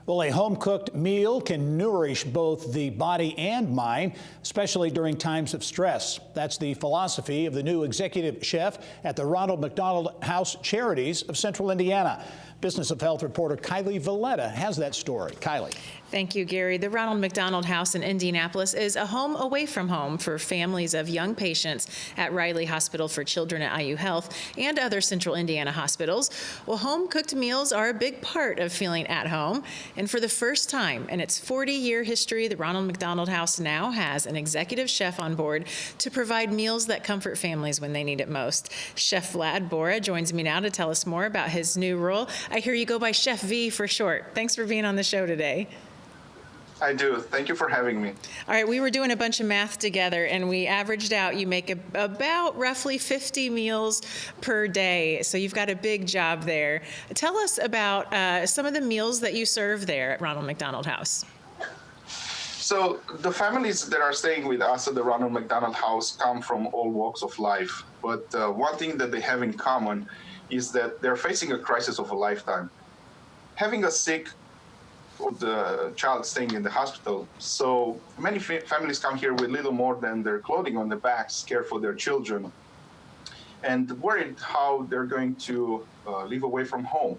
Well, a home-cooked meal can nourish both the body and mind, especially during times of stress. That's the philosophy of the new executive chef at the Ronald McDonald House Charities of Central Indiana. Business of Health reporter Kylie Veleta has that story. Kylie. Thank you, Gary. The Ronald McDonald House in Indianapolis is a home away from home for families of young patients at Riley Hospital for Children at IU Health and other Central Indiana hospitals. Well, home-cooked meals are a big part of feeling at home. And for the first time in its 40-year history, the Ronald McDonald House now has an executive chef on board to provide meals that comfort families when they need it most. Chef Vlad Bora joins me now to tell us more about his new role. I hear you go by Chef V for short. Thanks for being on the show today. I do. Thank you for having me. All right, we were doing a bunch of math together, and we averaged out you make about roughly 50 meals per day, so you've got a big job there. Tell us about some of the meals that you serve there at Ronald McDonald House. So the families that are staying with us at the Ronald McDonald House come from all walks of life, but one thing that they have in common is that they're facing a crisis of a lifetime. Having a sick or the child staying in the hospital. So many families come here with little more than their clothing on their backs, care for their children, and worried how they're going to live away from home.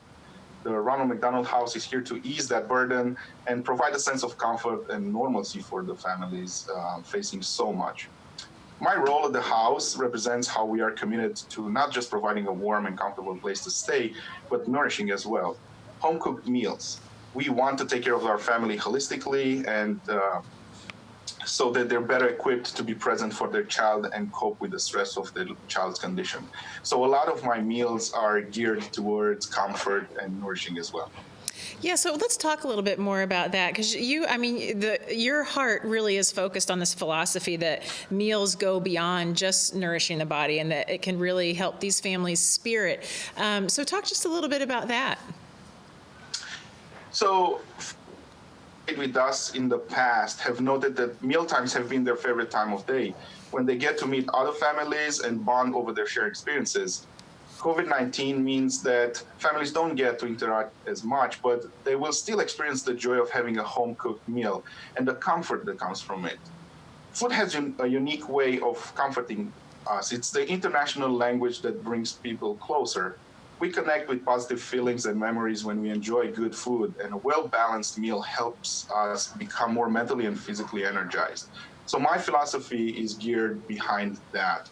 The Ronald McDonald House is here to ease that burden and provide a sense of comfort and normalcy for the families facing so much. My role at the house represents how we are committed to not just providing a warm and comfortable place to stay, but nourishing as well. Home-cooked meals. We want to take care of our family holistically and so that they're better equipped to be present for their child and cope with the stress of the child's condition. So a lot of my meals are geared towards comfort and nourishing as well. Yeah, so let's talk a little bit more about that, because your heart really is focused on this philosophy that meals go beyond just nourishing the body and that it can really help these families' spirit. So talk just a little bit about that. So, with us in the past have noted that meal times have been their favorite time of day, when they get to meet other families and bond over their shared experiences. COVID-19 means that families don't get to interact as much, but they will still experience the joy of having a home-cooked meal and the comfort that comes from it. Food has a unique way of comforting us. It's the international language that brings people closer. We connect with positive feelings and memories when we enjoy good food, and a well-balanced meal helps us become more mentally and physically energized. So my philosophy is geared behind that,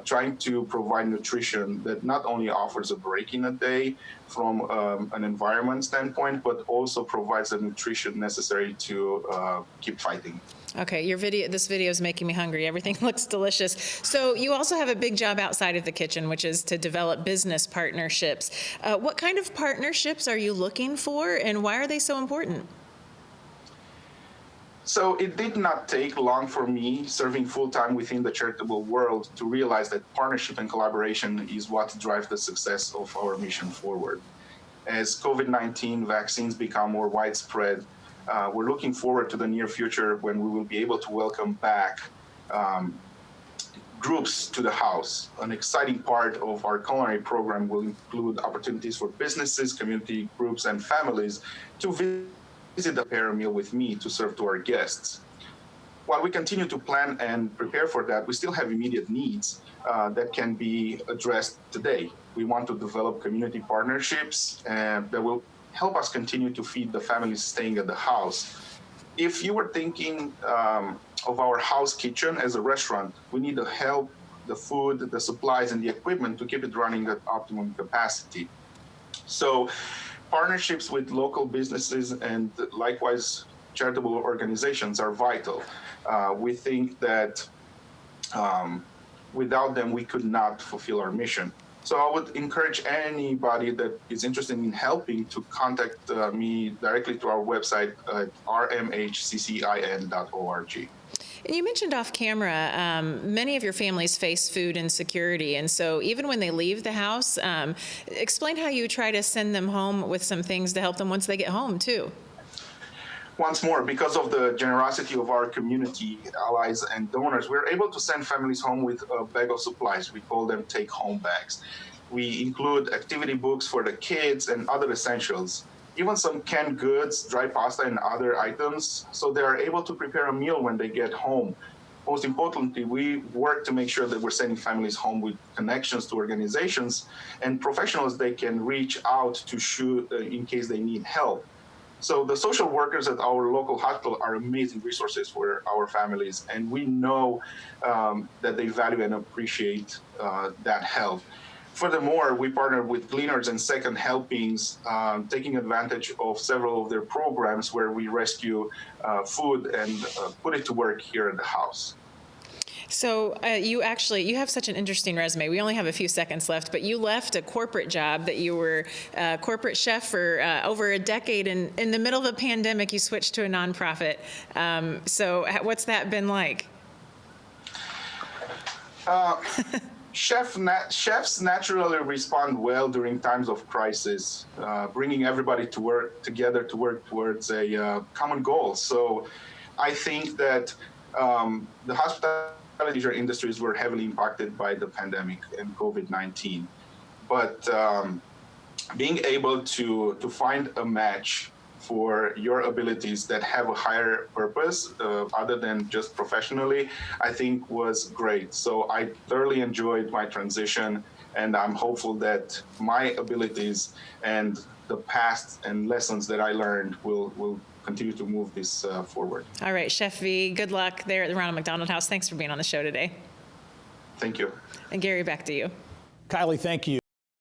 trying to provide nutrition that not only offers a break in a day from an environment standpoint, but also provides the nutrition necessary to keep fighting. Okay, this video is making me hungry. Everything looks delicious. So you also have a big job outside of the kitchen, which is to develop business partnerships. What kind of partnerships are you looking for, and why are they so important? So it did not take long for me, serving full-time within the charitable world, to realize that partnership and collaboration is what drives the success of our mission forward. As COVID-19 vaccines become more widespread, we're looking forward to the near future when we will be able to welcome back groups to the house. An exciting part of our culinary program will include opportunities for businesses, community groups, and families to visit a pair meal with me to serve to our guests. While we continue to plan and prepare for that, we still have immediate needs that can be addressed today. We want to develop community partnerships that will help us continue to feed the families staying at the house. If you were thinking of our house kitchen as a restaurant, we need the help, the food, the supplies, and the equipment to keep it running at optimum capacity. So partnerships with local businesses and likewise charitable organizations are vital. We think that without them, we could not fulfill our mission. So I would encourage anybody that is interested in helping to contact me directly to our website at rmhccin.org. And you mentioned off camera, many of your families face food insecurity. And so even when they leave the house, explain how you try to send them home with some things to help them once they get home, too. Once more, because of the generosity of our community, allies, and donors, we're able to send families home with a bag of supplies. We call them take-home bags. We include activity books for the kids and other essentials. even some canned goods, dry pasta, and other items, so they are able to prepare a meal when they get home. Most importantly, we work to make sure that we're sending families home with connections to organizations and professionals they can reach out to shoot in case they need help. So the social workers at our local hospital are amazing resources for our families, and we know that they value and appreciate that help. Furthermore, we partner with Gleaners and Second Helpings, taking advantage of several of their programs where we rescue food and put it to work here at the house. So you have such an interesting resume. We only have a few seconds left, but you left a corporate job that you were a corporate chef for over a decade, and in the middle of a pandemic, you switched to a nonprofit. So what's that been like? Chefs naturally respond well during times of crisis, bringing everybody to work together to work towards a common goal. So I think that the hospitality leisure industries were heavily impacted by the pandemic and COVID-19. But being able to find a match for your abilities that have a higher purpose other than just professionally, I think was great. So I thoroughly enjoyed my transition, and I'm hopeful that my abilities and the past and lessons that I learned will continue to move this forward. All right, Chef V, good luck there at the Ronald McDonald House. Thanks for being on the show today. Thank you. And Gary, back to you. Kylie, thank you.